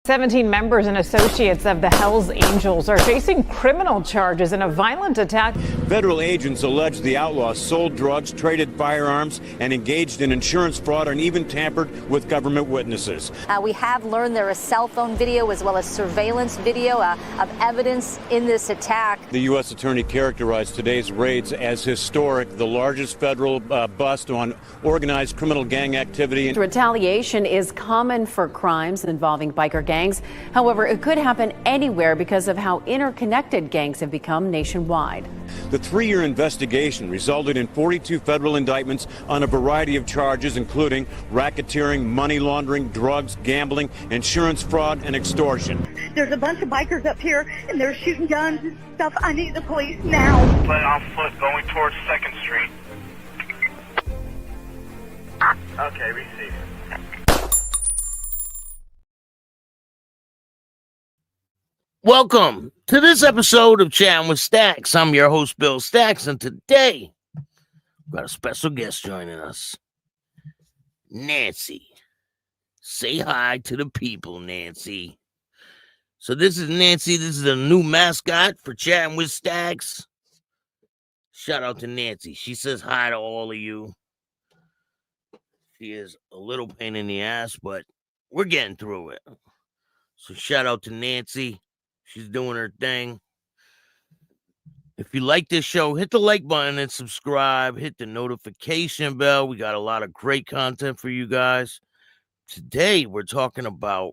17 members and associates of the Hells Angels are facing criminal charges in a violent attack. Federal agents allege the outlaws sold drugs, traded firearms, and engaged in insurance fraud and even tampered with government witnesses. We have learned there is cell phone video as well as surveillance video of evidence in this attack. The U.S. Attorney characterized today's raids as historic, the largest federal bust on organized criminal gang activity. Retaliation is common for crimes involving biker gangs. However, it could happen anywhere because of how interconnected gangs have become nationwide. The 3-year investigation resulted in 42 federal indictments on a variety of charges, including racketeering, money laundering, drugs, gambling, insurance fraud, and extortion. There's a bunch of bikers up here, and they're shooting guns and stuff. I need the police now. Play on foot going towards 2nd Street. Okay, receive. Welcome to this episode of Chatting with Stacks. I'm your host, Bill Stacks, and today we've got a special guest joining us, Nancy. Say hi to the people, Nancy. So this is Nancy. This is a new mascot for Chatting with Stacks. Shout out to Nancy. She says hi to all of you. She is a little pain in the ass, but we're getting through it. So shout out to Nancy. She's doing her thing. If you like this show, hit the like button and subscribe. Hit the notification bell. We got a lot of great content for you guys. Today, we're talking about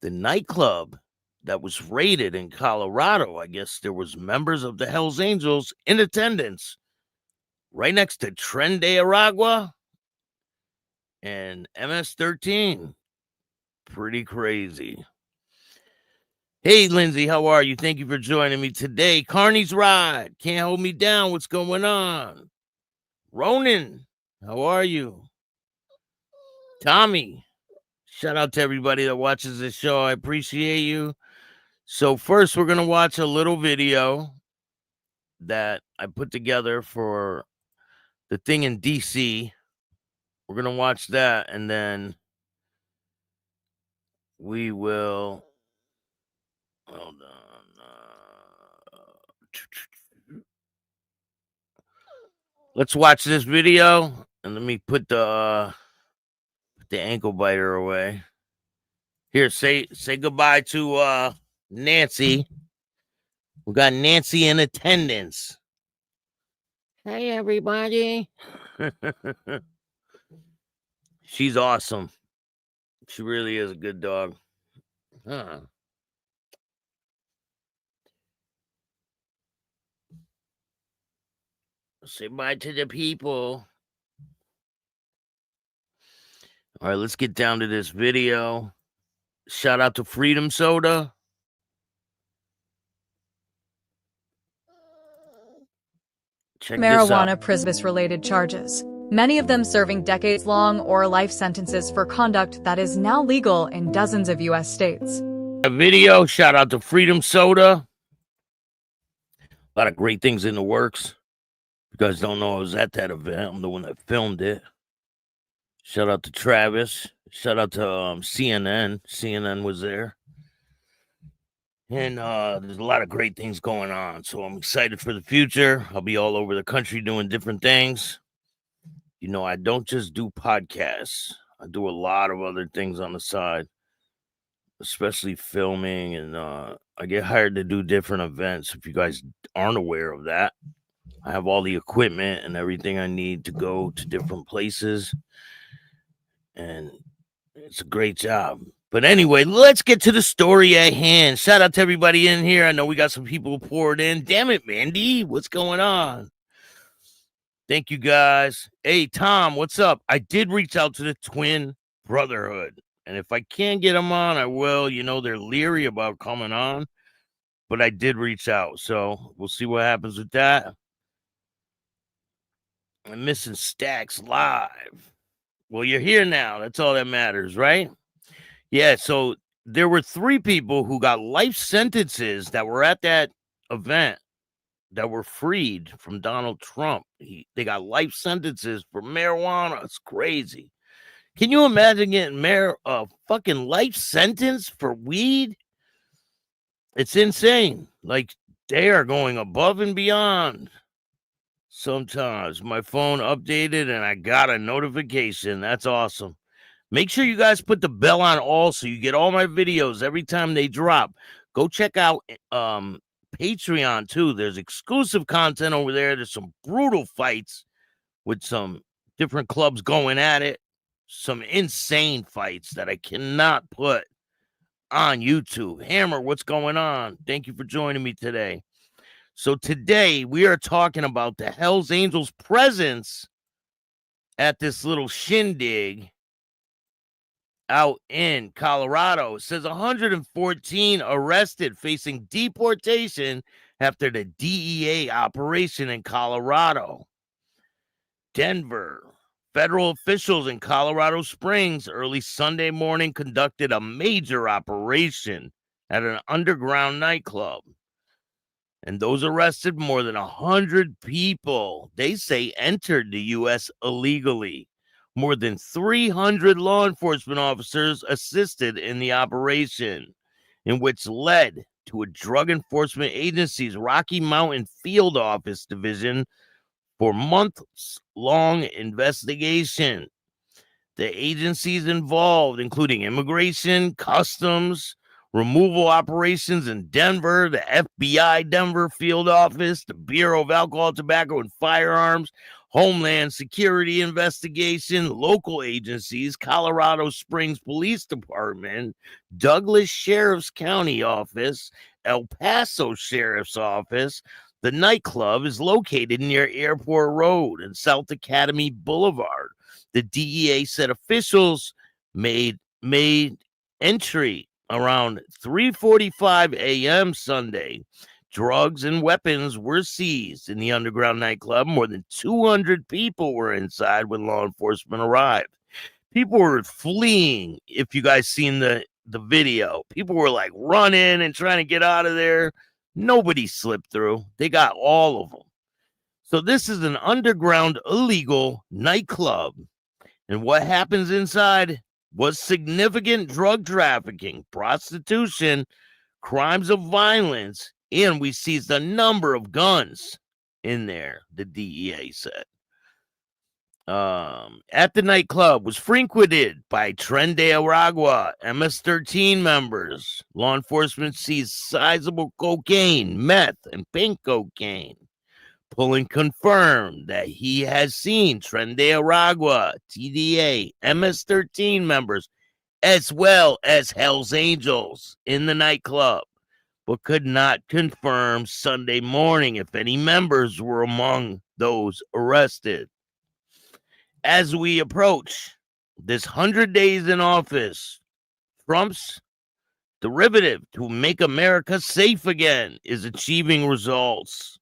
the nightclub that was raided in Colorado. I guess there was members of the Hells Angels in attendance right next to Tren de Agua and MS-13. Pretty crazy. Hey, Lindsay, how are you? Thank you for joining me today. Carney's Ride, Can't Hold Me Down, what's going on? Ronan, how are you? Tommy, shout out to everybody that watches this show. I appreciate you. So first, we're going to watch a little video that I put together for the thing in D.C. We're going to watch that, and then we will... Hold on. Let's watch this video, and let me put the ankle biter away. Here, say goodbye to Nancy. We got Nancy in attendance. Hey, everybody. She's awesome. She really is a good dog. Huh. Say bye to the people. All right, let's get down to this video. Shout out to Freedom Soda. Check marijuana prison-related charges, many of them serving decades-long or life sentences for conduct that is now legal in dozens of U.S. states. A video. Shout out to Freedom Soda. A lot of great things in the works. You guys don't know I was at that event. I'm the one that filmed it. Shout out to Travis. Shout out to CNN. CNN was there. And there's a lot of great things going on. So I'm excited for the future. I'll be all over the country doing different things. You know, I don't just do podcasts. I do a lot of other things on the side, especially filming. And I get hired to do different events. If you guys aren't aware of that, I have all the equipment and everything I need to go to different places. And it's a great job. But anyway, let's get to the story at hand. Shout out to everybody in here. I know we got some people poured in. Damn it, Mandy. What's going on? Thank you, guys. Hey, Tom, what's up? I did reach out to the Twin Brotherhood. And if I can get them on, I will. You know, they're leery about coming on. But I did reach out. So we'll see what happens with that. I'm missing Stacks live. Well, you're here now. That's all that matters, right? Yeah, so there were 3 people who got life sentences that were at that event that were freed from Donald Trump. They got life sentences for marijuana. It's crazy. Can you imagine getting a fucking life sentence for weed? It's insane. Like, they are going above and beyond. Sometimes my phone updated and I got a notification. That's awesome. Make sure you guys put the bell on all so you get all my videos every time they drop. Go check out Patreon too. There's exclusive content over there. There's some brutal fights with some different clubs going at it. Some insane fights that I cannot put on YouTube. Hammer, what's going on? Thank you for joining me today. So today we are talking about the Hells Angels' presence at this little shindig out in Colorado. It says 114 arrested facing deportation after the DEA operation in Colorado. Denver. Federal officials in Colorado Springs early Sunday morning conducted a major operation at an underground nightclub. And those arrested, more than 100 people, they say, entered the U.S. illegally. More than 300 law enforcement officers assisted in the operation, in which led to a Drug Enforcement Agency's Rocky Mountain Field Office Division for months-long investigation. The agencies involved, including immigration, customs, removal operations in Denver, the FBI Denver Field Office, the Bureau of Alcohol, Tobacco, and Firearms, Homeland Security Investigation, local agencies, Colorado Springs Police Department, Douglas Sheriff's County Office, El Paso Sheriff's Office. The nightclub is located near Airport Road and South Academy Boulevard. The DEA said officials made entry around 3:45 a.m. Sunday. Drugs and weapons were seized in the underground nightclub. More than 200 people were inside when law enforcement arrived. People were fleeing. If you guys seen the video, people were like running and trying to get out of there. Nobody slipped through. They got all of them. So this is an underground illegal nightclub. And what happens inside was significant drug trafficking, prostitution, crimes of violence, and we seized a number of guns in there, the DEA said. At the nightclub was frequented by Tren de Agua, MS-13 members. Law enforcement seized sizable cocaine, meth, and pink cocaine. Pulling confirmed that he has seen Tren de Agua, TDA, MS-13 members, as well as Hells Angels in the nightclub, but could not confirm Sunday morning if any members were among those arrested. As we approach this 100 days in office, Trump's derivative to make America safe again is achieving results.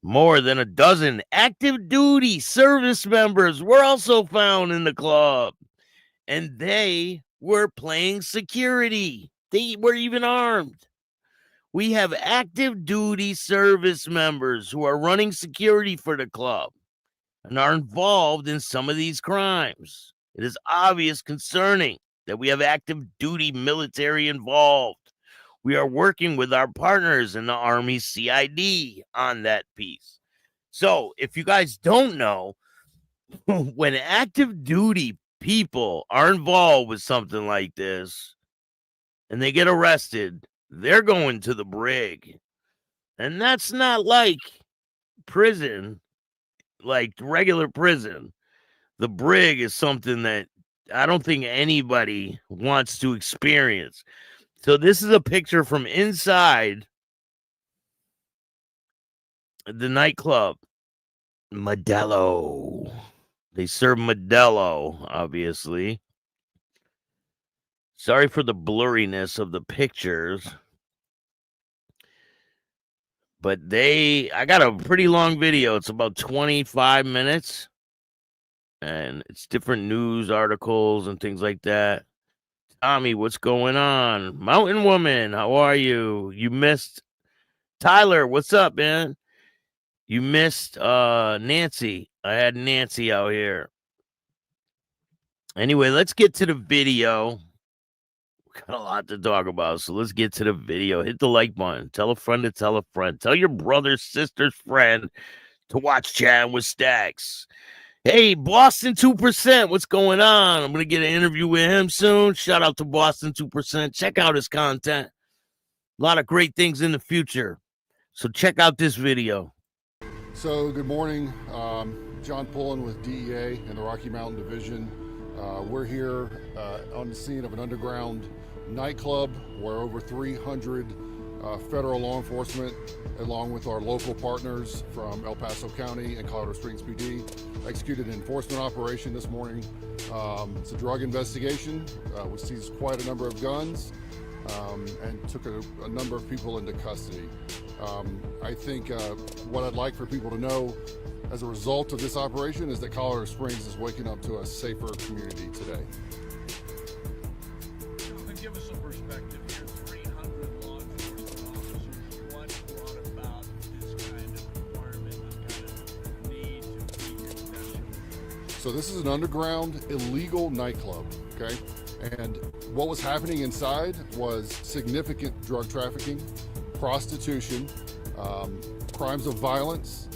More than a dozen active duty service members were also found in the club, and they were playing security. They were even armed. We have active duty service members who are running security for the club and are involved in some of these crimes. It is obvious concerning that we have active duty military involved. We are working with our partners in the Army CID on that piece. So if you guys don't know, when active duty people are involved with something like this and they get arrested, they're going to the brig. And that's not like prison, like regular prison. The brig is something that I don't think anybody wants to experience. So this is a picture from inside the nightclub. Modelo. They serve Modelo, obviously. Sorry for the blurriness of the pictures. But I got a pretty long video. It's about 25 minutes. And it's different news articles and things like that. Tommy, what's going on? Mountain Woman, how are you? You missed Tyler. What's up, man? You missed Nancy. I had Nancy out here. Anyway, let's get to the video. We got a lot to talk about, so let's get to the video. Hit the like button. Tell a friend to tell a friend. Tell your brother, sister's friend to watch Chatting with Stacks. Hey, Boston 2%, what's going on? I'm going to get an interview with him soon. Shout out to Boston 2%. Check out his content. A lot of great things in the future. So check out this video. So good morning. John Pullen with DEA and the Rocky Mountain Division. We're here on the scene of an underground nightclub where over 300 federal law enforcement, along with our local partners from El Paso County and Colorado Springs PD, executed an enforcement operation this morning. It's a drug investigation. We seized quite a number of guns and took a number of people into custody. I think what I'd like for people to know as a result of this operation is that Colorado Springs is waking up to a safer community today. Give us some perspective here. 300 law enforcement officers. What brought about this kind of requirement, this kind of need to keep your possession? So this is an underground illegal nightclub, okay? And what was happening inside was significant drug trafficking, prostitution, crimes of violence.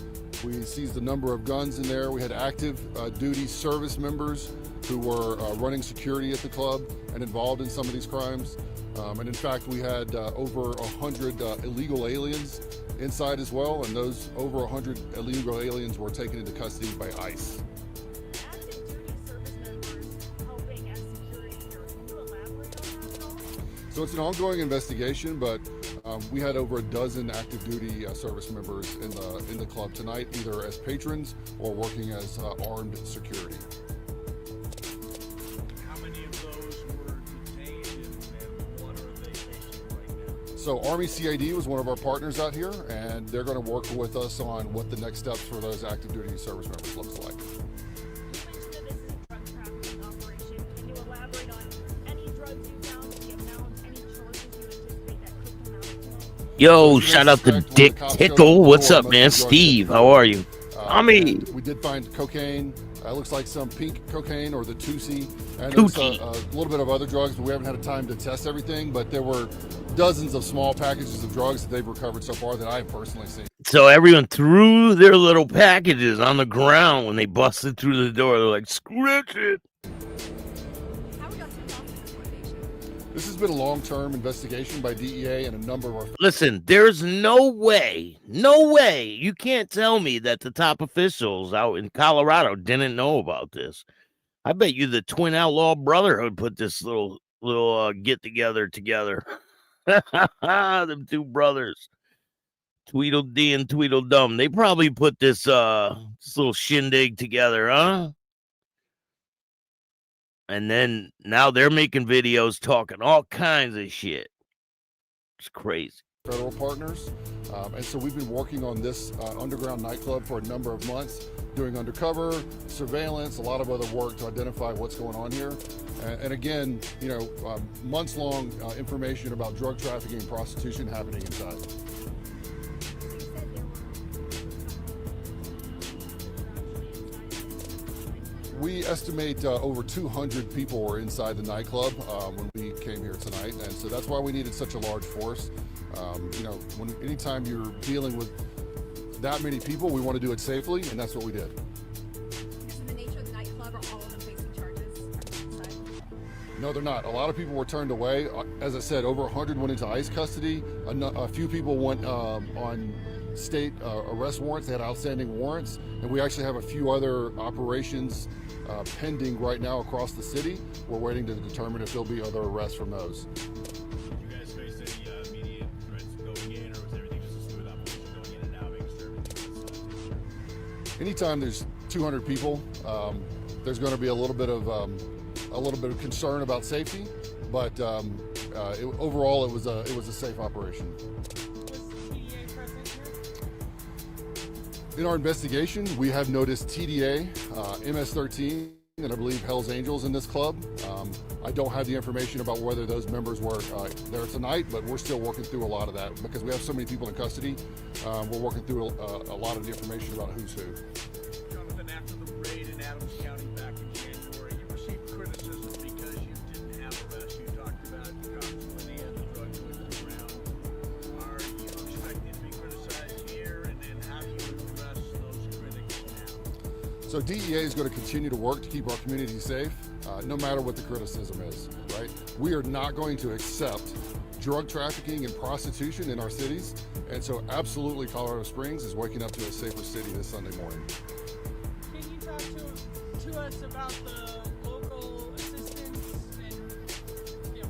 We seized a number of guns in there. We had active duty service members who were running security at the club and involved in some of these crimes. And in fact, we had over 100 illegal aliens inside as well, and those over 100 illegal aliens were taken into custody by ICE. Active duty service members helping as security here. Can you elaborate on that at all? So it's an ongoing investigation, but we had over a dozen active duty service members in the club tonight, either as patrons or working as armed security. How many of those were detained and what are they facing right now? So Army CID was one of our partners out here, and they're going to work with us on what the next steps for those active duty service members looks like. You mentioned that this is a drug trafficking operation. Can you elaborate on any drugs you found, the amount, any charges you anticipate that could come out of it? Yo, shout out to Dick Tickle. What's up, man? Steve, how are you? Tommy. We did find cocaine. Looks like some pink cocaine or the Tusi. And it's a little bit of other drugs, but we haven't had time to test everything. But there were dozens of small packages of drugs that they've recovered so far that I've personally seen. So everyone threw their little packages on the ground when they busted through the door. They're like, screw that shit. How we got to this location? This has been a long-term investigation by DEA and a number of our... Listen, there's no way you can't tell me that the top officials out in Colorado didn't know about this. I bet you the Twin Outlaw Brotherhood put this little get-together together. Them two brothers, Tweedledee and Tweedledum. They probably put this little shindig together, huh? And then now they're making videos talking all kinds of shit. It's crazy. Federal partners. And so we've been working on this underground nightclub for a number of months, doing undercover, surveillance, a lot of other work to identify what's going on here. And again, you know, months-long information about drug trafficking and prostitution happening inside. We estimate over 200 people were inside the nightclub when we came here tonight, and so that's why we needed such a large force. You know, anytime you're dealing with that many people, we want to do it safely, and that's what we did. Because of the nature of the nightclub, are all of them facing charges inside? No, they're not. A lot of people were turned away. As I said, over 100 went into ICE custody. A few people went on state arrest warrants. They had outstanding warrants, and we actually have a few other operations pending right now across the city. We're waiting to determine if there'll be other arrests from those. Did you guys face any immediate threats going in, or was everything just a smooth operation going in and out, making sure everything was safe? Anytime there's 200 people, there's going to be a little bit of concern about safety, but overall it was a safe operation. In our investigation, we have noticed TDA, MS-13, and I believe Hell's Angels in this club. I don't have the information about whether those members were there tonight, but we're still working through a lot of that because we have so many people in custody. We're working through a lot of the information about who's who. Jonathan, after the raid in Adams County back in January, you received criticism So DEA is going to continue to work to keep our community safe, no matter what the criticism is, right? We are not going to accept drug trafficking and prostitution in our cities. And so absolutely Colorado Springs is waking up to a safer city this Sunday morning. Can you talk to us about the local assistance and,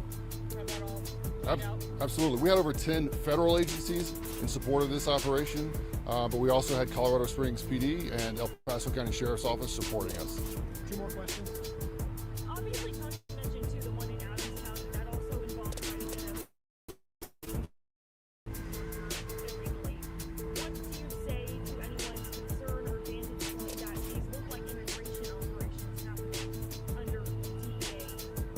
how that all played out? Absolutely. We had over 10 federal agencies in support of this operation, but we also had Colorado Springs PD and El Paso County Sheriff's Office supporting us. 2 more questions. Obviously, Tony mentioned too the one in Adams County that also involved quite a bit of illegally. What do you say to anyone's concern or vantage point that these look like immigration operations happening under DEA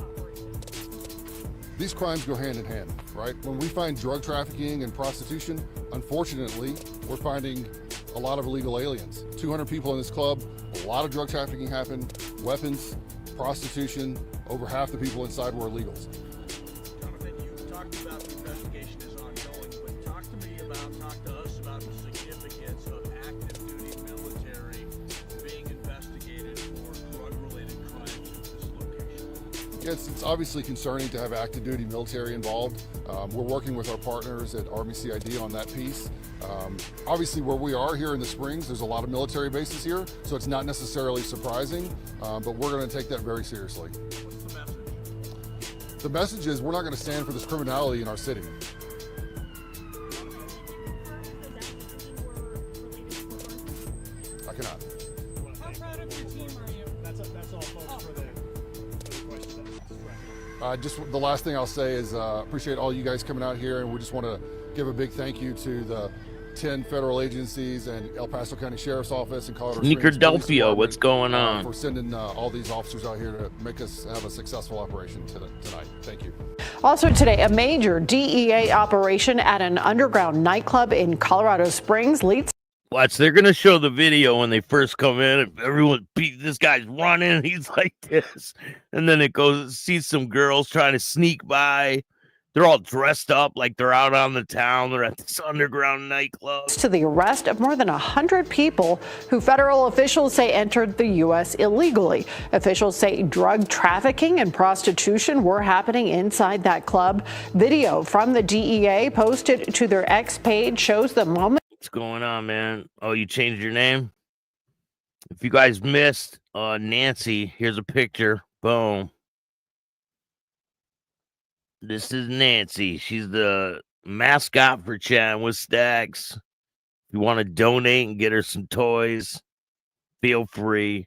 operations? These crimes go hand in hand, right? When we find drug trafficking and prostitution, unfortunately, we're finding a lot of illegal aliens. 200 people in this club, a lot of drug trafficking happened, weapons, prostitution, over half the people inside were illegals. Jonathan, you talked about the investigation is ongoing, but talk to us about the significance of active duty military being investigated for drug-related crimes at this location. Yes, it's obviously concerning to have active duty military involved. We're working with our partners at Army CID on that piece. Obviously, where we are here in the Springs, there's a lot of military bases here, so it's not necessarily surprising, but we're going to take that very seriously. What's the message? The message is we're not going to stand for this criminality in our city. I cannot. How proud of your team are you? That's all, folks, for the questions. Just the last thing I'll say is appreciate all you guys coming out here, and we just want to give a big thank you to the 10 federal agencies and El Paso County Sheriff's Office and Colorado Springs Police Sneakerdelphia, Department, what's going on? for sending all these officers out here to make us have a successful operation tonight. Thank you. Also today, a major DEA operation at an underground nightclub in Colorado Springs leads. Watch, they're gonna show the video when they first come in. And everyone, this guy's running. He's like this, and then it goes. See some girls trying to sneak by. They're all dressed up like they're out on the town. They're at this underground nightclub. To the arrest of more than 100 people who federal officials say entered the U.S. illegally. Officials say drug trafficking and prostitution were happening inside that club. Video from the DEA posted to their X page shows the moment. What's going on, man? Oh, you changed your name? If you guys missed Nancy, here's a picture. Boom. This is Nancy. She's the mascot for Chatting with Stacks. If you want to donate and get her some toys, feel free.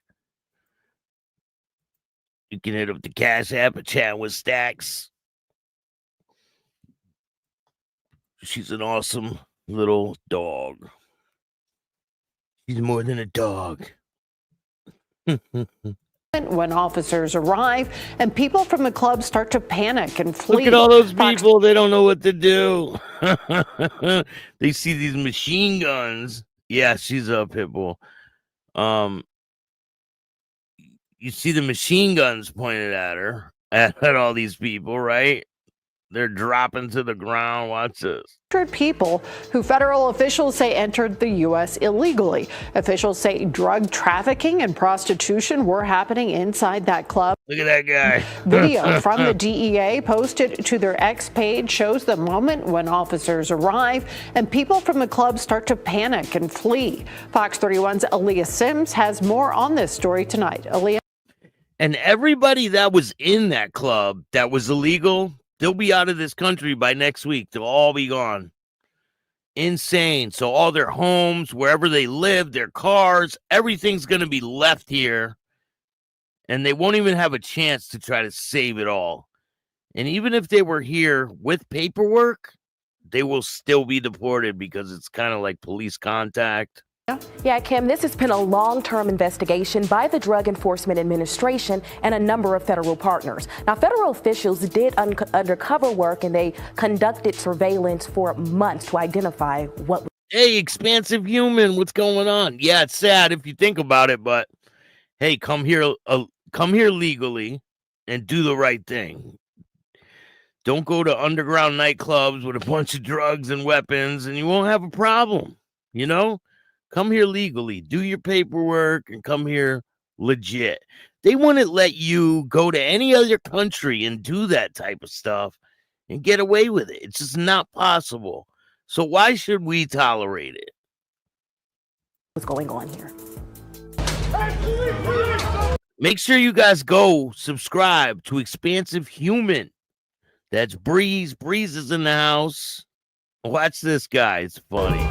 You can hit up the Cash App at Chatting with Stacks. She's an awesome little dog. She's more than a dog. When officers arrive and people from the club start to panic and flee. Look at all those people. They don't know what to do. They see these machine guns. Yeah, she's a pit bull. You see the machine guns pointed at her, at all these people, right? They're dropping to the ground. Watch this. 100 people who federal officials say entered the U.S. illegally. Officials say drug trafficking and prostitution were happening inside that club. Look at that guy. Video from the DEA posted to their X page shows the moment when officers arrive and people from the club start to panic and flee. Fox 31's Aaliyah Sims has more on this story tonight. Aaliyah. And everybody that was in that club that was illegal, they'll be out of this country by next week. They'll all be gone. Insane. So all their homes, wherever they live, their cars, everything's going to be left here. And they won't even have a chance to try to save it all. And even if they were here with paperwork, they will still be deported because it's kind of like police contact. Yeah, Kim, this has been a long-term investigation by the Drug Enforcement Administration and a number of federal partners. Now, federal officials did undercover work and they conducted surveillance for months to identify what. Hey, expansive human, what's going on? Yeah, it's sad if you think about it, but hey, come here legally and do the right thing. Don't go to underground nightclubs with a bunch of drugs and weapons and you won't have a problem, you know? Come here legally, do your paperwork, and come here legit. They wouldn't let you go to any other country and do that type of stuff and get away with it. It's just not possible. So why should we tolerate it? What's going on here? Make sure you guys go subscribe to Expansive Human. That's Breeze. Breeze is in the house. Watch this guy. It's funny.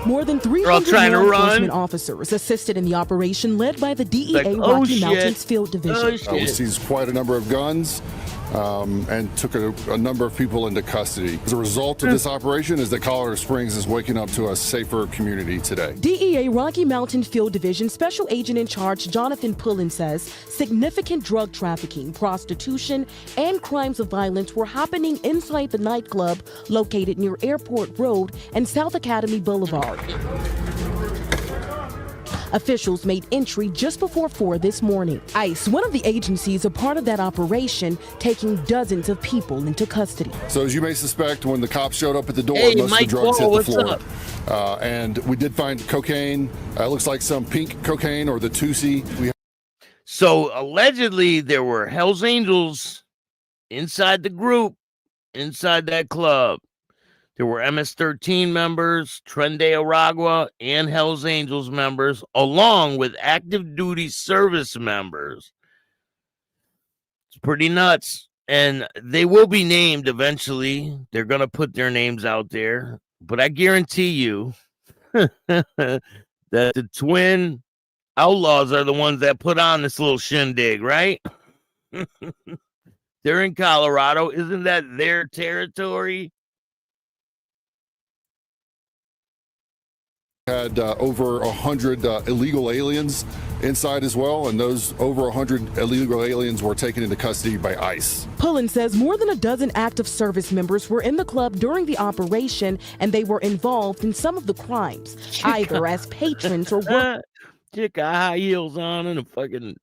More than 300 law enforcement officers assisted in the operation led by the DEA Rocky Mountains Field Division. We seized quite a number of guns and took a number of people into custody. As a result of this operation is that Colorado Springs is waking up to a safer community today. DEA Rocky Mountain Field Division Special Agent in Charge Jonathan Pullen says significant drug trafficking, prostitution, and crimes of violence were happening inside the nightclub located near Airport Road and South Academy Boulevard. Officials made entry just before 4 this morning. ICE, one of the agencies a part of that operation, taking dozens of people into custody. So as you may suspect, when the cops showed up at the door, Hey, most Mike of the drugs Wall, hit the what's floor. And we did find cocaine. It looks like some pink cocaine or the Tusi. So allegedly there were Hells Angels inside the group, inside that club. There were MS-13 members, Tren de Agua, and Hells Angels members, along with active duty service members. It's pretty nuts. And they will be named eventually. They're going to put their names out there. But I guarantee you that the twin outlaws are the ones that put on this little shindig, right? They're in Colorado. Isn't that their territory? Had over 100 illegal aliens inside as well, and those over 100 illegal aliens were taken into custody by ICE. Pullen says more than a dozen active service members were in the club during the operation, and they were involved in some of the crimes, either as patrons or workers. Chick got high heels on and a fucking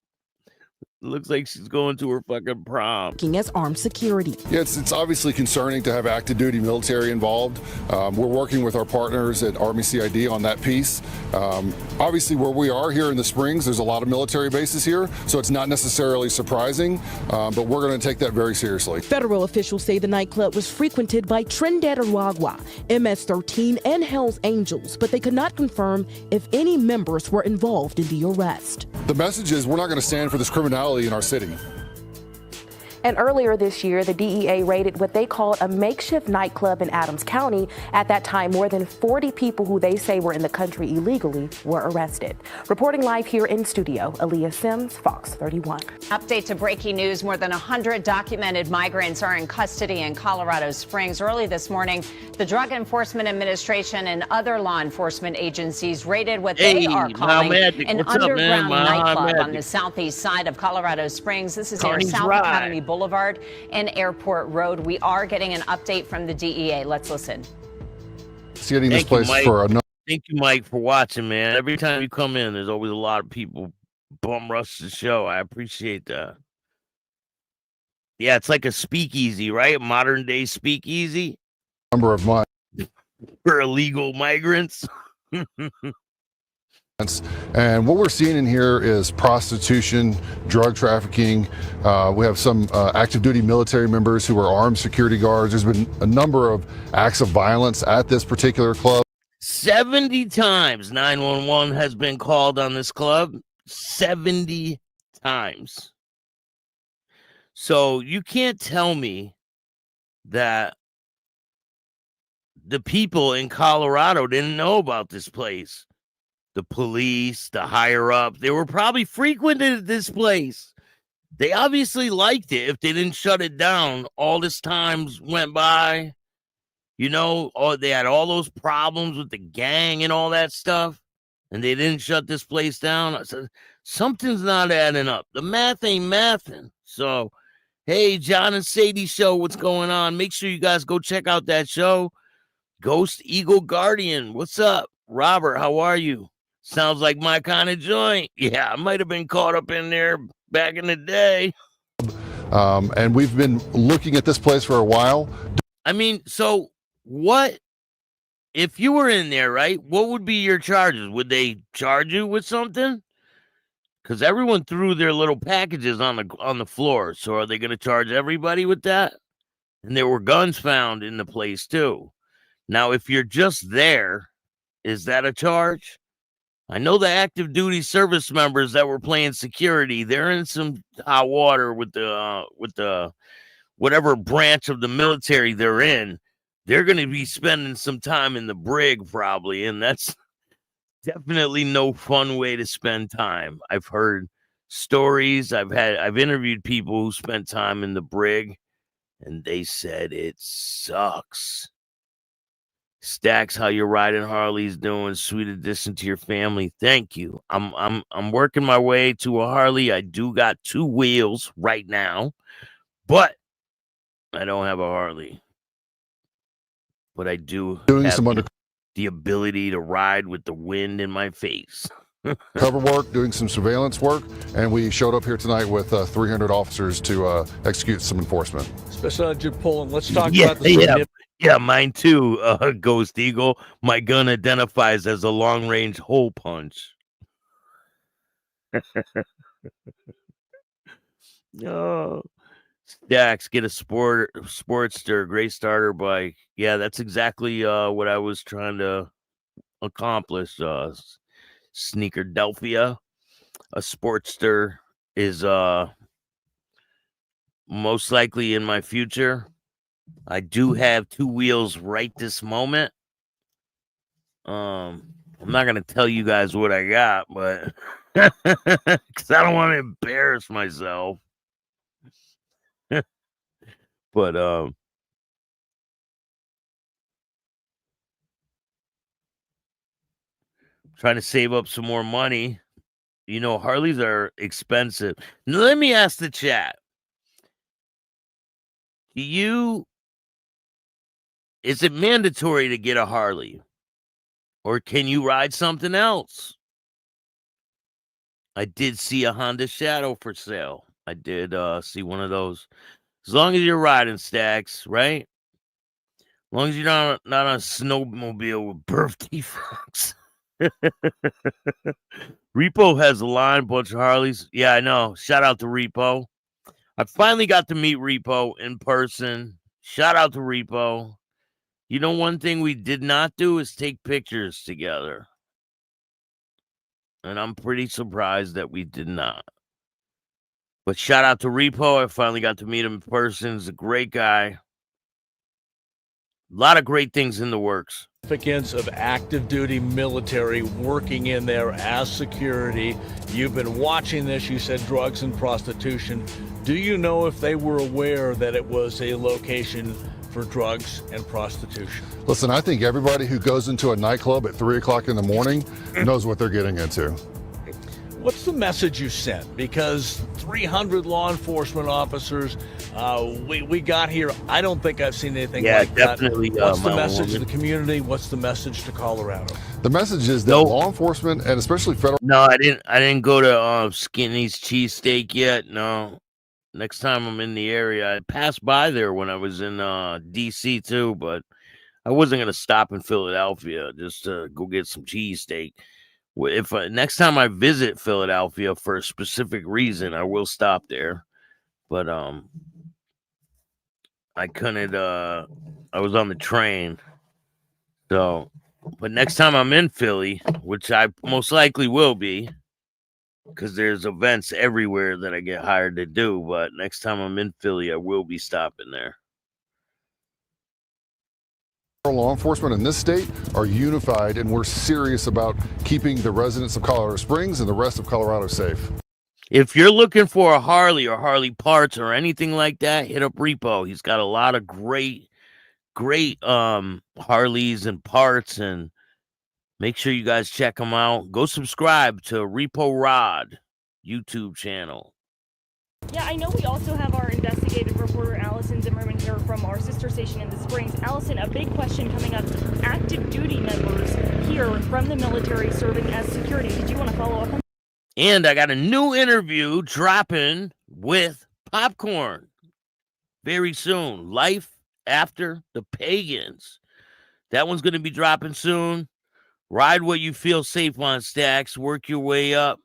looks like she's going to her fucking prom. As armed security. Yeah, it's obviously concerning to have active duty military involved. We're working with our partners at Army CID on that piece. Obviously, where we are here in the Springs, there's a lot of military bases here, so it's not necessarily surprising, but we're going to take that very seriously. Federal officials say the nightclub was frequented by Tren de Agua, MS-13, and Hells Angels, but they could not confirm if any members were involved in the arrest. The message is we're not going to stand for this criminality in our city. And earlier this year, the DEA raided what they called a makeshift nightclub in Adams County. At that time, more than 40 people who they say were in the country illegally were arrested. Reporting live here in studio, Aaliyah Sims, Fox 31. Update to breaking news. More than 100 documented migrants are in custody in Colorado Springs. Early this morning, the Drug Enforcement Administration and other law enforcement agencies raided what they are calling an underground nightclub on the southeast side of Colorado Springs. This is near South Academy Boulevard and Airport Road. We are getting an update from the DEA. Let's listen. Getting this place for a Thank you, Mike, for watching, man. Every time you come in, there's always a lot of people bum rush the show. I appreciate that. Yeah, it's like a speakeasy, right? Modern day speakeasy. Number of months for illegal migrants. And what we're seeing in here is prostitution, drug trafficking. We have some active duty military members who are armed security guards. There's been a number of acts of violence at this particular club. 70 times 911 has been called on this club. 70 times. So you can't tell me that the people in Colorado didn't know about this place. The police, the higher up, they were probably frequented this place. They obviously liked it if they didn't shut it down. All this time went by, you know, or they had all those problems with the gang and all that stuff, and they didn't shut this place down. I said, something's not adding up. The math ain't mathing. So, hey, John and Sadie show, what's going on? Make sure you guys go check out that show. Ghost Eagle Guardian, what's up? Robert, how are you? Sounds like my kind of joint. Yeah, I might have been caught up in there back in the day. And we've been looking at this place for a while. I mean, so what if you were in there, right, what would be your charges? Would they charge you with something? Because everyone threw their little packages on the floor. So are they going to charge everybody with that? And there were guns found in the place too. Now, if you're just there, is that a charge? I know the active duty service members that were playing security, they're in some hot water with the whatever branch of the military they're in. They're going to be spending some time in the brig probably, and that's definitely no fun way to spend time. I've heard stories. I've interviewed people who spent time in the brig, and they said it sucks. Stacks, how your riding Harley's doing? Sweet addition to your family. Thank you. I'm working my way to a Harley. I do got 2 wheels right now, but I don't have a Harley. But I do have the ability to ride with the wind in my face. Cover work, doing some surveillance work, and we showed up here tonight with 300 officers to execute some enforcement. Special Agent Pullen, let's talk about the Yeah, mine too, Ghost Eagle. My gun identifies as a long-range hole punch. No. Stacks, get a Sportster, great starter bike. Yeah, that's exactly what I was trying to accomplish. Sneakerdelphia. A Sportster is most likely in my future. I do have 2 wheels right this moment. I'm not gonna tell you guys what I got, but because I don't want to embarrass myself. But trying to save up some more money. You know, Harleys are expensive. Now, let me ask the chat. Is it mandatory to get a Harley? Or can you ride something else? I did see a Honda Shadow for sale. I did see one of those. As long as you're riding, Stacks, right? As long as you're not on a snowmobile with birth defects. Repo has a line, bunch of Harleys. Yeah, I know. Shout out to Repo. I finally got to meet Repo in person. Shout out to Repo. You know, one thing we did not do is take pictures together. And I'm pretty surprised that we did not. But shout out to Repo. I finally got to meet him in person. He's a great guy. A lot of great things in the works. Significance of active duty military working in there as security. You've been watching this. You said drugs and prostitution. Do you know if they were aware that it was a location for drugs and prostitution? Listen, I think everybody who goes into a nightclub at 3 o'clock in the morning knows what they're getting into. What's the message you sent? Because 300 law enforcement officers, we got here. I don't think I've seen anything like definitely, that. What's the message to the community? What's the message to Colorado? The message is that law enforcement and especially federal. No, I didn't go to Skinny's Cheesesteak yet. No. Next time I'm in the area, I passed by there when I was in DC too, but I wasn't gonna stop in Philadelphia just to go get some cheesesteak. If next time I visit Philadelphia for a specific reason, I will stop there. But I couldn't. I was on the train, so. But next time I'm in Philly, which I most likely will be, because there's events everywhere that I get hired to do. But next time I'm in Philly, I will be stopping there. Law enforcement in this state are unified, and we're serious about keeping the residents of Colorado Springs and the rest of Colorado safe. If you're looking for a Harley or Harley parts or anything like that, hit up Repo. He's got a lot of great Harleys and parts, and make sure you guys check him out. Go subscribe to Repo Rod YouTube channel. Yeah, I know we also have our investigative reporter Allison Zimmerman here from our sister station in the Springs. Allison, a big question coming up. Active duty members here from the military serving as security. Did you want to follow up on? And I got a new interview dropping with Popcorn very soon. Life after the Pagans. That one's going to be dropping soon. Ride what you feel safe on, Stacks. Work your way up.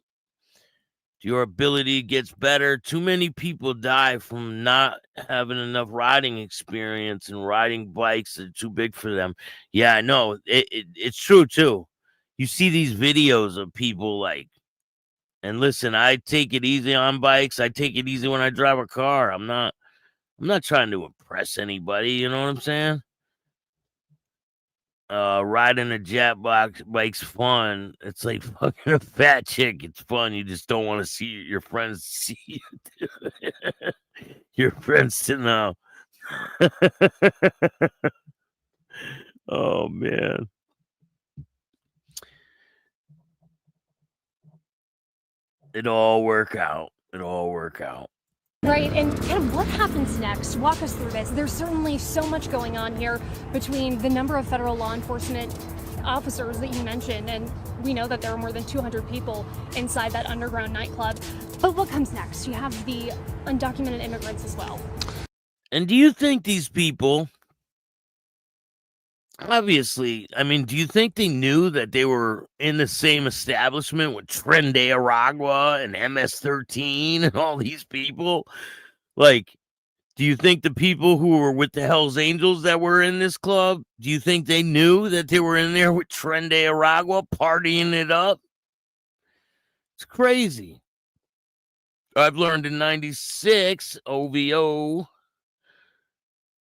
Your ability gets better. Too many people die from not having enough riding experience, and riding bikes are too big for them. Yeah, I know. It's true, too. You see these videos of people like, and listen, I take it easy on bikes. I take it easy when I drive a car. I'm not trying to impress anybody. You know what I'm saying? Riding a jet bike's fun. It's like fucking a fat chick. It's fun. You just don't want to see your friends see you do it. Your friends to know. Oh man. It'll all work out. It'll all work out. Right, and kind of what happens next? Walk us through this. There's certainly so much going on here between the number of federal law enforcement officers that you mentioned, and we know that there are more than 200 people inside that underground nightclub. But what comes next? You have the undocumented immigrants as well. And do you think these people, obviously, I mean, do you think they knew that they were in the same establishment with Tren de Agua and MS-13 and all these people? Like, do you think the people who were with the Hells Angels that were in this club, do you think they knew that they were in there with Tren de Agua partying it up? It's crazy. I've learned in 96, OVO,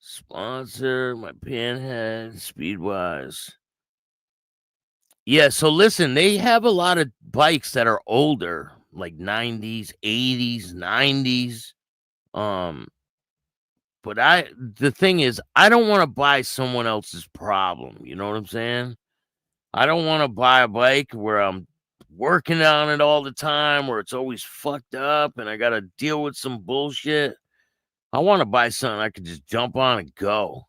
sponsor, my Panhead, Speedwise. Yeah, so listen, they have a lot of bikes that are older, like 90s, 80s, 90s. But the thing is, I don't want to buy someone else's problem. You know what I'm saying? I don't want to buy a bike where I'm working on it all the time, where it's always fucked up and I got to deal with some bullshit. I want to buy something I could just jump on and go.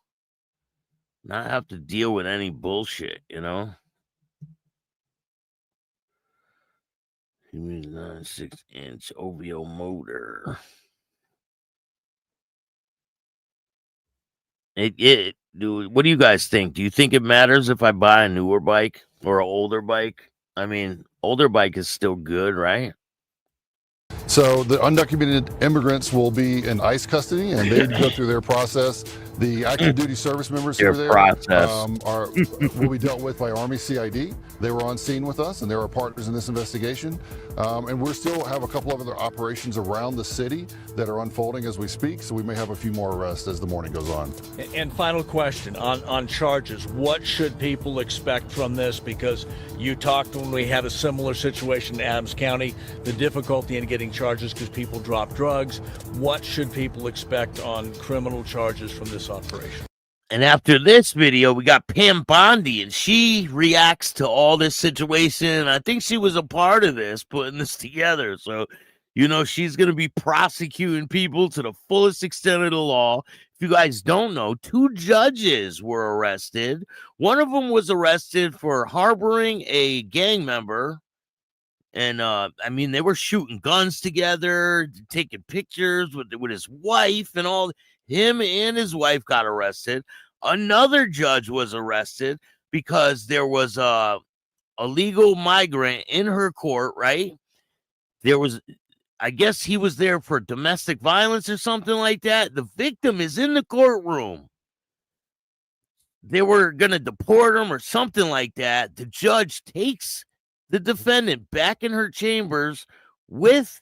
Not have to deal with any bullshit, you know? He means 96-inch OVO motor. Dude, what do you guys think? Do you think it matters if I buy a newer bike or an older bike? I mean, older bike is still good, right? So the undocumented immigrants will be in ICE custody, and they go through their process. The active duty service members who are there will be dealt with by Army CID. They were on scene with us, and they were partners in this investigation. And we still have a couple of other operations around the city that are unfolding as we speak, so we may have a few more arrests as the morning goes on. And final question on charges. What should people expect from this? Because you talked when we had a similar situation in Adams County, the difficulty in getting charges because people drop drugs. What should people expect on criminal charges from this operation? And after this video, we got Pam Bondi, and she reacts to all this situation. I think she was a part of this, putting this together. So, you know, she's going to be prosecuting people to the fullest extent of the law. If you guys don't know, 2 judges were arrested. One of them was arrested for harboring a gang member. And, I mean, they were shooting guns together, taking pictures with his wife and all. Him and his wife got arrested. Another judge was arrested because there was a illegal migrant in her court, right? There was, I guess he was there for domestic violence or something like that. The victim is in the courtroom. They were going to deport him or something like that. The judge takes the defendant back in her chambers with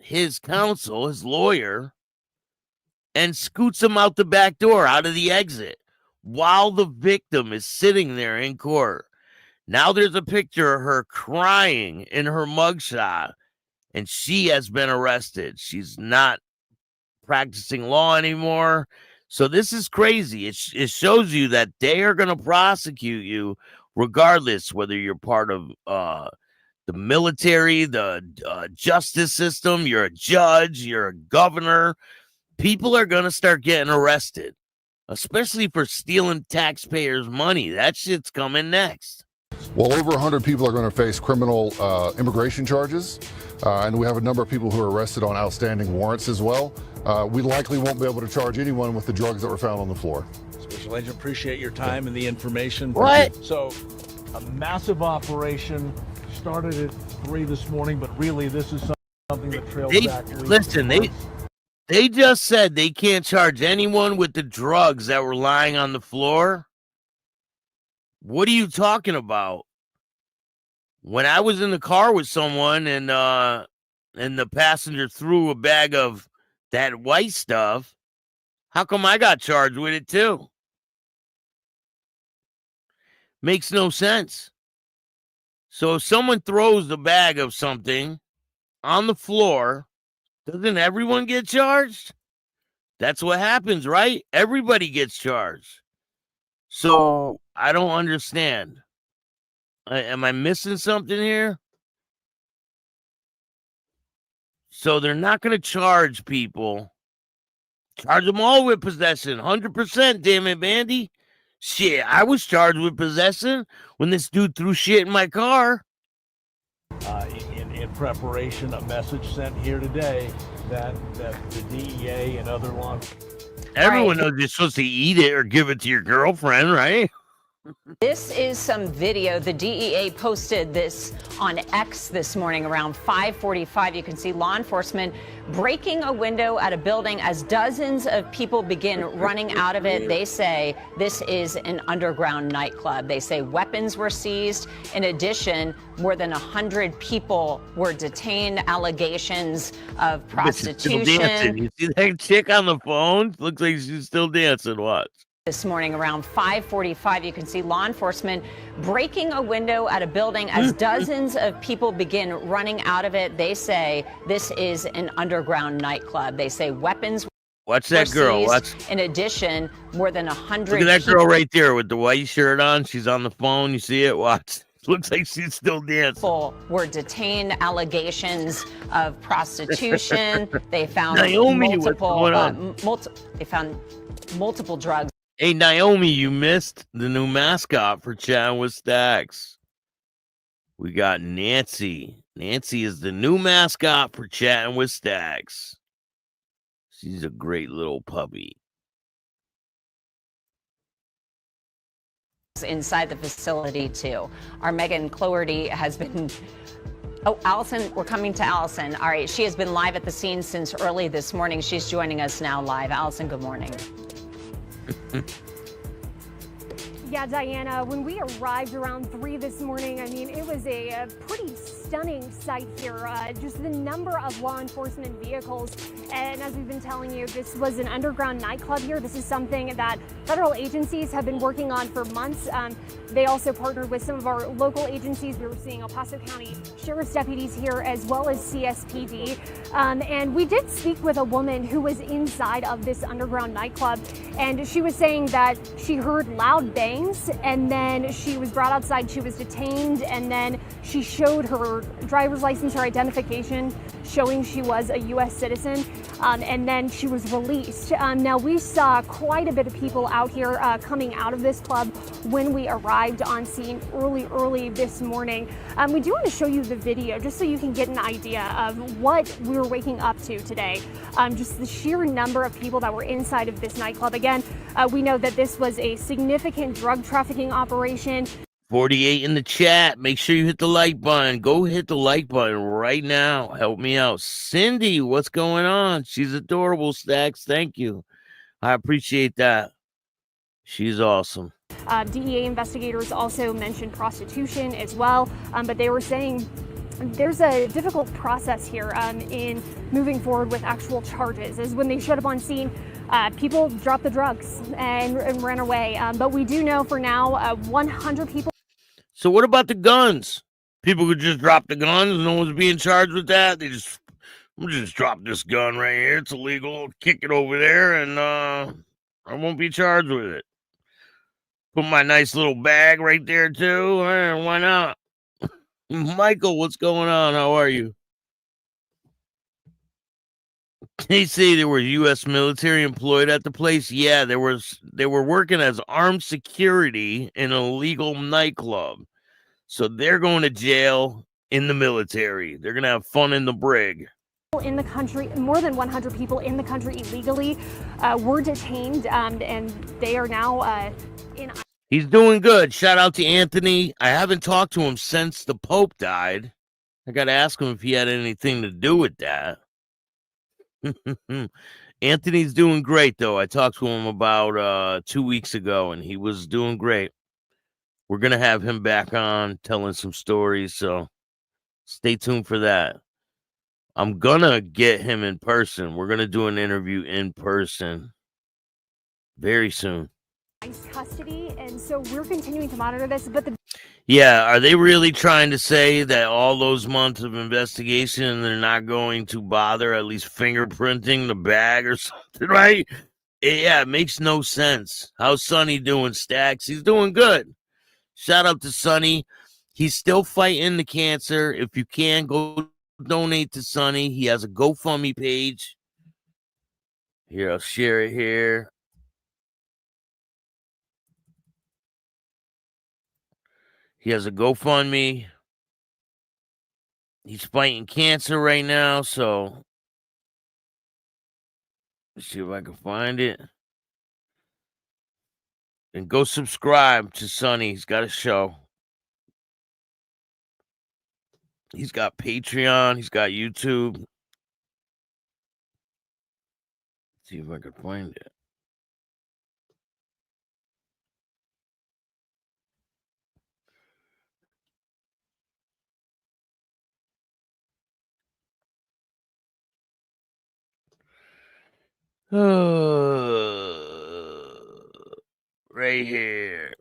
his counsel, his lawyer, and scoots him out the back door, out of the exit, while the victim is sitting there in court. Now there's a picture of her crying in her mugshot, and she has been arrested. She's not practicing law anymore. So this is crazy. It shows you that they are going to prosecute you regardless whether you're part of the military, the justice system, you're a judge, you're a governor. People are going to start getting arrested, especially for stealing taxpayers' money. That shit's coming next. Well, over 100 people are going to face criminal immigration charges, and we have a number of people who are arrested on outstanding warrants as well. we likely won't be able to charge anyone with the drugs that were found on the floor. Special Agent, appreciate your time and the information. What? So, a massive operation started at 3 this morning, but really this is something that trails back. They just said they can't charge anyone with the drugs that were lying on the floor. What are you talking about? When I was in the car with someone and the passenger threw a bag of that white stuff, how come I got charged with it too? Makes no sense. So if someone throws the bag of something on the floor, doesn't everyone get charged? That's what happens, right? Everybody gets charged. So I don't understand. Am I missing something here? So they're not going to charge people. Charge them all with possession. 100%, damn it, Bandy. Shit, I was charged with possession when this dude threw shit in my car. In preparation, a message sent here today that the DEA and other law. Everyone knows you're supposed to eat it or give it to your girlfriend, right? This is some video. The DEA posted this on X this morning around 5:45. You can see law enforcement breaking a window at a building as dozens of people begin running out of it. They say this is an underground nightclub. They say weapons were seized. In addition, more than 100 people were detained. Allegations of prostitution. Still dancing. You see that chick on the phone? Looks like she's still dancing. Watch. This morning around 5:45, you can see law enforcement breaking a window at a building as dozens of people begin running out of it. They say this is an underground nightclub. They say weapons. Watch that girl. Watch. In addition, more than 100. Look at that girl right there with the white shirt on. She's on the phone. You see it? Watch. Looks like she's still dancing. People were detained. Allegations of prostitution. They found Naomi, they found multiple drugs. Hey, Naomi, you missed the new mascot for Chatting with Stacks. We got Nancy. Nancy is the new mascot for Chatting with Stacks. She's a great little puppy. Inside the facility, too. Our Megan Cloherty has been... Oh, Allison, we're coming to Allison. All right, she has been live at the scene since early this morning. She's joining us now live. Allison, good morning. Yeah, Diana, when we arrived around 3 this morning, I mean, it was a pretty stunning sight here. Just the number of law enforcement vehicles. And as we've been telling you, this was an underground nightclub here. This is something that federal agencies have been working on for months. They also partnered with some of our local agencies. We were seeing El Paso County Sheriff's deputies here as well as CSPD. And we did speak with a woman who was inside of this underground nightclub. And she was saying that she heard loud bangs and then she was brought outside. She was detained and then she showed her driver's license, her identification, showing she was a U.S. citizen. And then she was released. Now, we saw quite a bit of people out here coming out of this club when we arrived on scene early this morning. We do want to show you the video just so you can get an idea of what we were waking up to today. Just the sheer number of people that were inside of this nightclub. Again, we know that this was a significant drug trafficking operation. 48 in the chat. Make sure you hit the like button. Go hit the like button right now. Help me out. Cindy, what's going on? She's adorable, Stacks. Thank you. I appreciate that. She's awesome. DEA investigators also mentioned prostitution as well, but they were saying there's a difficult process here in moving forward with actual charges. As when they showed up on scene, people dropped the drugs and ran away. But we do know for now 100 people. So what about the guns? People could just drop the guns. No one's being charged with that. I'm just drop this gun right here. It's illegal. Kick it over there, and I won't be charged with it. Put my nice little bag right there too. Why not? Michael, what's going on? How are you? They say there were U.S. military employed at the place. Yeah, they were working as armed security in an illegal nightclub. So they're going to jail in the military. They're going to have fun in the brig. in the country, more than 100 people in the country illegally were detained, and they are now in. He's doing good. Shout out to Anthony. I haven't talked to him since the Pope died. I got to ask him if he had anything to do with that. Anthony's doing great, though. I talked to him about 2 weeks ago, and he was doing great. We're going to have him back on telling some stories, so stay tuned for that. I'm going to get him in person. We're going to do an interview in person very soon. Custody, and so we're continuing to monitor this, but Yeah, are they really trying to say that all those months of investigation, they're not going to bother at least fingerprinting the bag or something, right? Yeah, it makes no sense. How's Sonny doing, Stacks? He's doing good. Shout out to Sonny. He's still fighting the cancer. If you can, go donate to Sonny. He has a GoFundMe page. Here, I'll share it here. He has a GoFundMe. He's fighting cancer right now, so let's see if I can find it. And go subscribe to Sonny. He's got a show. He's got Patreon. He's got YouTube. Let's see if I can find it. Right here.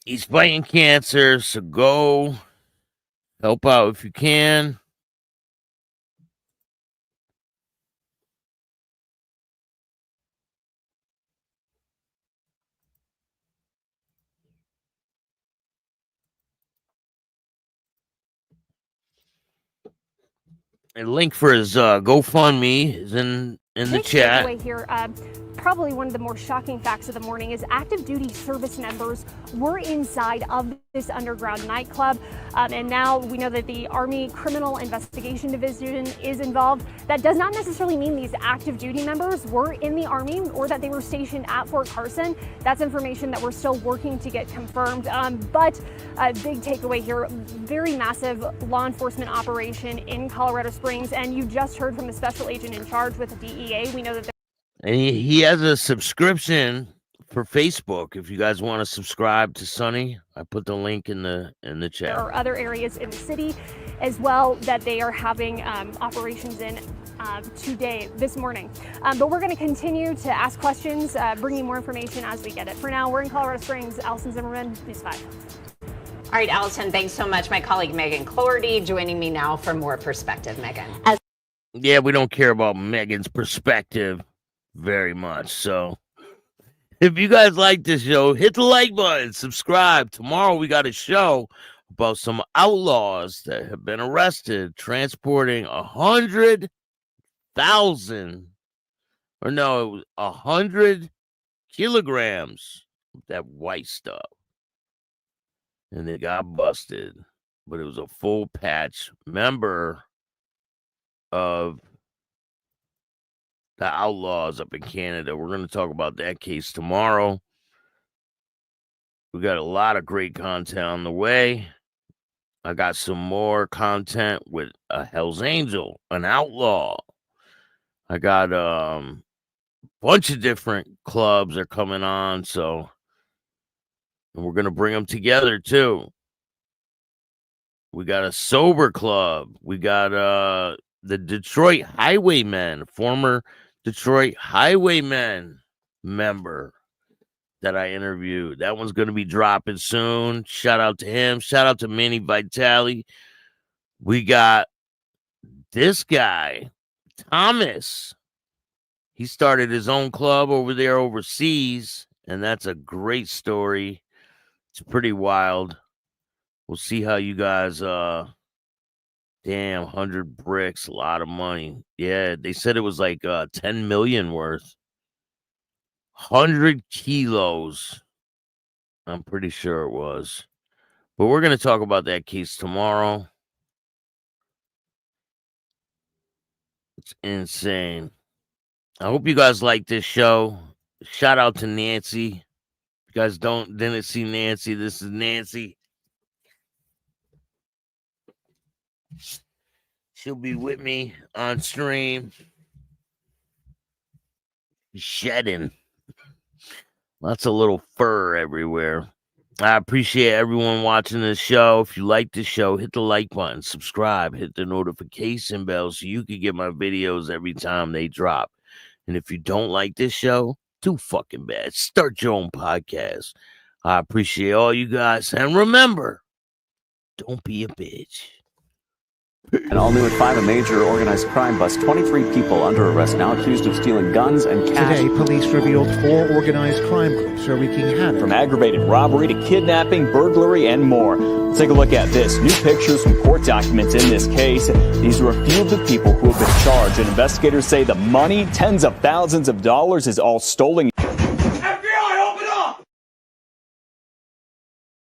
He's fighting cancer, so go help out if you can. A link for his GoFundMe is in the chat. Takeaway here, probably one of the more shocking facts of the morning is active duty service members were inside of this underground nightclub, and now we know that the Army Criminal Investigation Division is involved. That does not necessarily mean these active duty members were in the Army or that they were stationed at Fort Carson. That's information that we're still working to get confirmed, but a big takeaway here, very massive law enforcement operation in Colorado Springs, and you just heard from the special agent in charge with the DEA. We know that And he has a subscription for Facebook. If you guys want to subscribe to Sonny, I put the link in the chat. there are other areas in the city as well that they are having operations in today, this morning. But we're going to continue to ask questions, bringing more information as we get it. For now, we're in Colorado Springs. Allison Zimmerman, News 5. All right, Allison, thanks so much. My colleague Megan Cloherty joining me now for more perspective. Megan. Yeah, we don't care about Megan's perspective very much. So if you guys like this show, hit the like button, subscribe. Tomorrow we got a show about some outlaws that have been arrested transporting 100,000, or no, it was 100 kilograms of that white stuff. And they got busted, but it was a full patch member of the outlaws up in Canada. We're going to talk about that case tomorrow. We got a lot of great content on the way. I got some more content with a Hell's Angel, an outlaw. I got a bunch of different clubs are coming on, so and we're going to bring them together too. We got a sober club. We got the Detroit Highwaymen, former Detroit Highwaymen member that I interviewed. That one's going to be dropping soon. Shout out to him. Shout out to Manny Vitale. We got this guy, Thomas. He started his own club over there overseas, and that's a great story. It's pretty wild. We'll see how you guys, damn, 100 bricks, a lot of money. Yeah, they said it was like 10 million worth. 100 kilos. I'm pretty sure it was. But we're going to talk about that case tomorrow. It's insane. I hope you guys like this show. Shout out to Nancy. If you guys didn't see Nancy, this is Nancy. She'll be with me on stream. Shedding. Lots of little fur everywhere. I appreciate everyone watching this show. If you like this show, hit the like button, subscribe, hit the notification bell so you can get my videos every time they drop. And if you don't like this show, too fucking bad. Start your own podcast. I appreciate all you guys. And remember, don't be a bitch. And all new at 5, a major organized crime bust. 23 people under arrest now accused of stealing guns and cash. Today, police revealed 4 organized crime groups are wreaking havoc. From aggravated robbery to kidnapping, burglary, and more. Let's take a look at this. New pictures from court documents in this case. These are a few of the people who have been charged. And investigators say the money, tens of thousands of dollars, is all stolen.